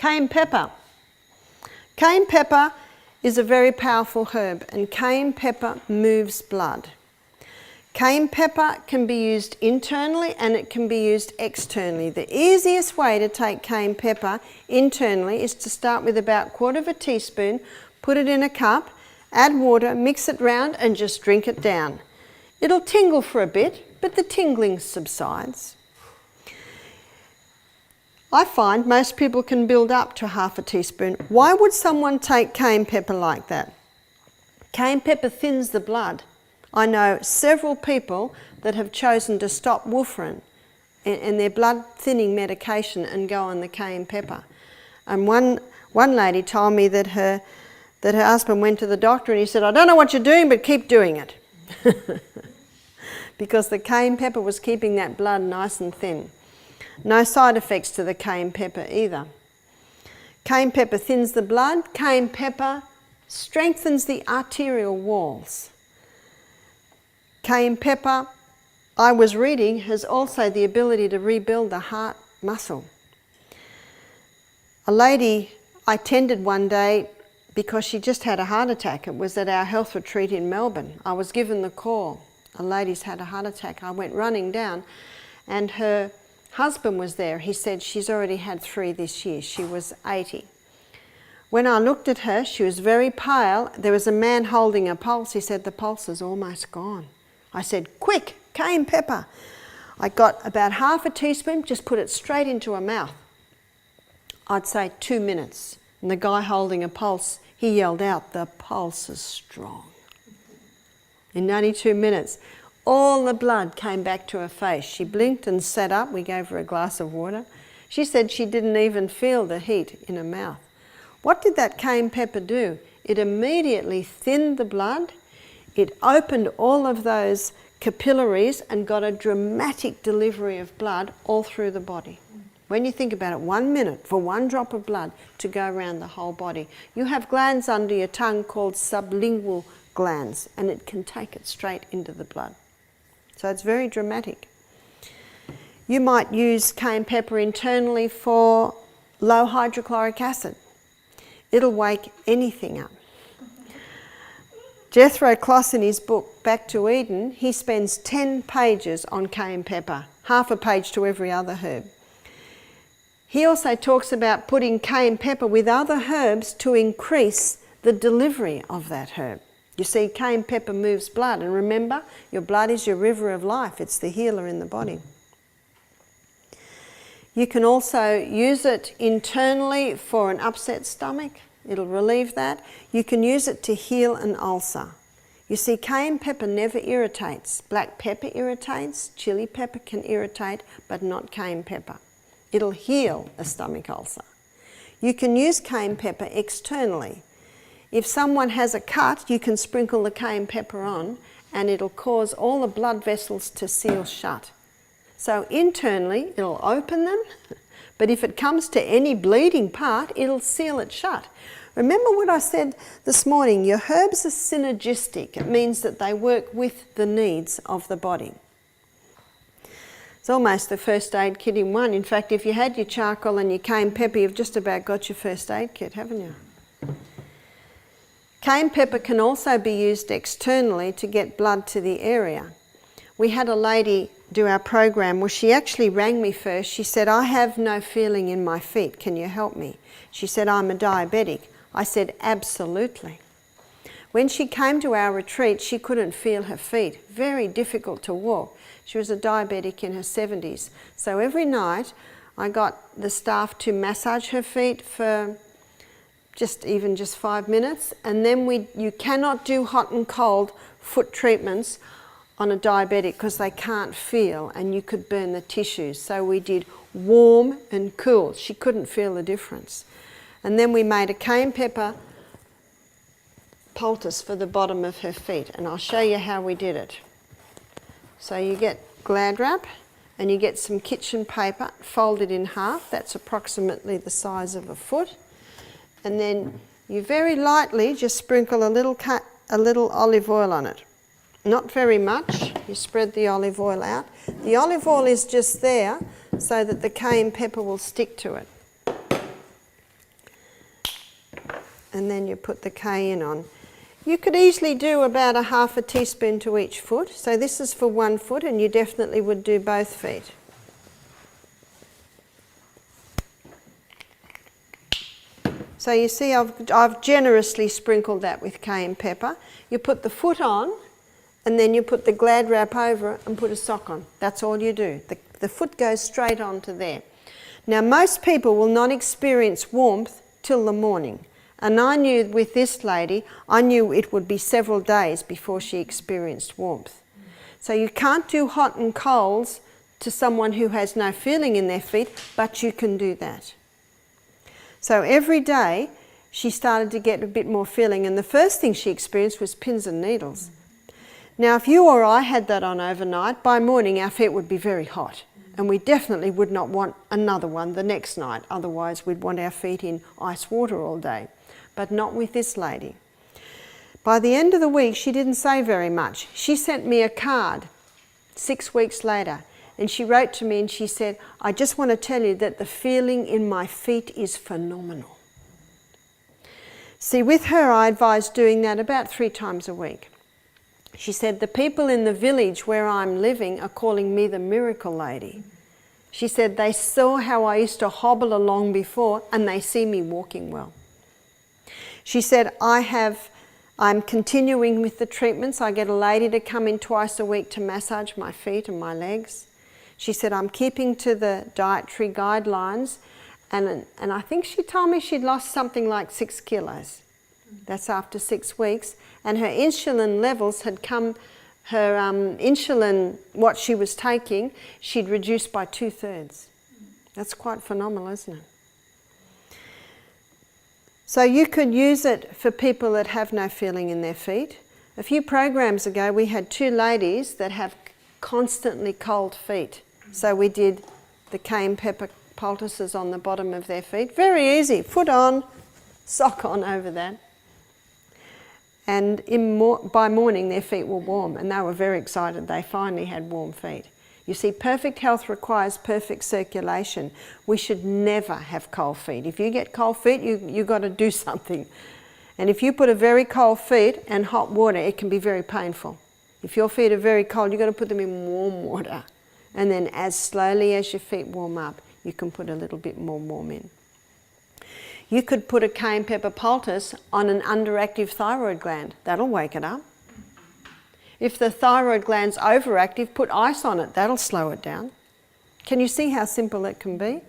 Cayenne pepper. Cayenne pepper is a very powerful herb, and cayenne pepper moves blood. Cayenne pepper can be used internally and it can be used externally. The easiest way to take cayenne pepper internally is to start with about 1/4 teaspoon, put it in a cup, add water, mix it round and just drink it down. It'll tingle for a bit, but the tingling subsides. I find most people can build up to 1/2 teaspoon. Why would someone take cayenne pepper like that? Cayenne pepper thins the blood. I know several people that have chosen to stop warfarin and their blood thinning medication and go on the cayenne pepper. And one lady told me that her husband went to the doctor and he said, "I don't know what you're doing, but keep doing it." Because the cayenne pepper was keeping that blood nice and thin. No side effects to the cayenne pepper either. Cayenne pepper thins the blood. Cayenne pepper strengthens the arterial walls. Cayenne pepper, I was reading, has also the ability to rebuild the heart muscle. A lady I tended one day because she just had a heart attack. It was at our health retreat in Melbourne. I was given the call. A lady's had a heart attack. I went running down and her husband was there. He said she's already had 3 this year. She was 80. When I looked at her, she was very pale. There was a man holding her pulse. He said, "The pulse is almost gone." I said, "Quick, cayenne pepper." I got about 1/2 teaspoon, just put it straight into her mouth. I'd say 2 minutes. And the guy holding a pulse, he yelled out, "The pulse is strong." In 92 minutes, all the blood came back to her face. She blinked and sat up. We gave her a glass of water. She said she didn't even feel the heat in her mouth. What did that cayenne pepper do? It immediately thinned the blood. It opened all of those capillaries and got a dramatic delivery of blood all through the body. When you think about it, 1 minute for 1 drop of blood to go around the whole body. You have glands under your tongue called sublingual glands, and it can take it straight into the blood. So it's very dramatic. You might use cayenne pepper internally for low hydrochloric acid. It'll wake anything up. Jethro Kloss, in his book Back to Eden, he spends 10 pages on cayenne pepper, 1/2 page to every other herb. He also talks about putting cayenne pepper with other herbs to increase the delivery of that herb. You see, cayenne pepper moves blood, and remember, your blood is your river of life. It's the healer in the body. You can also use it internally for an upset stomach. It'll relieve that. You can use it to heal an ulcer. You see, cayenne pepper never irritates. Black pepper irritates, chili pepper can irritate, but not cayenne pepper. It'll heal a stomach ulcer. You can use cayenne pepper externally. If someone has a cut, you can sprinkle the cayenne pepper on and it'll cause all the blood vessels to seal shut. So internally, it'll open them, but if it comes to any bleeding part, it'll seal it shut. Remember what I said this morning, your herbs are synergistic. It means that they work with the needs of the body. It's almost the first aid kit in one. In fact, if you had your charcoal and your cayenne pepper, you've just about got your first aid kit, haven't you? Cayenne pepper can also be used externally to get blood to the area. We had a lady do our program where she actually rang me first. She said, "I have no feeling in my feet. Can you help me?" She said, "I'm a diabetic." I said, "Absolutely." When she came to our retreat, she couldn't feel her feet. Very difficult to walk. She was a diabetic in her 70s. So every night I got the staff to massage her feet for just 5 minutes. And then you cannot do hot and cold foot treatments on a diabetic because they can't feel and you could burn the tissues. So we did warm and cool. She couldn't feel the difference. And then we made a cayenne pepper poultice for the bottom of her feet, and I'll show you how we did it. So you get Glad wrap and you get some kitchen paper, fold it in half. That's approximately the size of a foot. And then you very lightly just sprinkle a little olive oil on it. Not very much. You spread the olive oil out. The olive oil is just there so that the cayenne pepper will stick to it. and then you put the cayenne on. You could easily do about a half a teaspoon to each foot. So this is for one foot, and you definitely would do both feet. So you see I've generously sprinkled that with cayenne pepper. You put the foot on, and then you put the glad wrap over it and put a sock on. That's all you do. The foot goes straight onto there. Now most people will not experience warmth till the morning. And I knew with this lady, I knew it would be several days before she experienced warmth. So you can't do hot and colds to someone who has no feeling in their feet, but you can do that. So every day she started to get a bit more feeling, and the first thing she experienced was pins and needles. Now if you or I had that on overnight, by morning our feet would be very hot, and we definitely would not want another one the next night, otherwise we'd want our feet in ice water all day. But not with this lady. By the end of the week, she didn't say very much. She sent me a card 6 weeks later, and she wrote to me and she said, I just want to tell you that the feeling in my feet is phenomenal. See, with her, I advised doing that about 3 times a week. She said, the people in the village where I'm living are calling me the miracle lady. She said, they saw how I used to hobble along before, and they see me walking well. She said, I'm continuing with the treatments. I get a lady to come in twice a week to massage my feet and my legs. She said, I'm keeping to the dietary guidelines. And I think she told me she'd lost something like 6 kilos. That's after 6 weeks. And her insulin levels had come, her insulin, what she was taking, she'd reduced by 2/3. That's quite phenomenal, isn't it? So you could use it for people that have no feeling in their feet. A few programs ago we had 2 ladies that have constantly cold feet. So we did the cayenne pepper poultices on the bottom of their feet. Very easy, foot on, sock on over that. And by morning their feet were warm, and they were very excited. They finally had warm feet. You see, perfect health requires perfect circulation. We should never have cold feet. If you get cold feet, you've got to do something. And if you put a very cold feet and hot water, it can be very painful. If your feet are very cold, you've got to put them in warm water. And then as slowly as your feet warm up, you can put a little bit more warm in. You could put a cayenne pepper poultice on an underactive thyroid gland. That'll wake it up. If the thyroid gland's overactive, put ice on it. That'll slow it down. Can you see how simple it can be?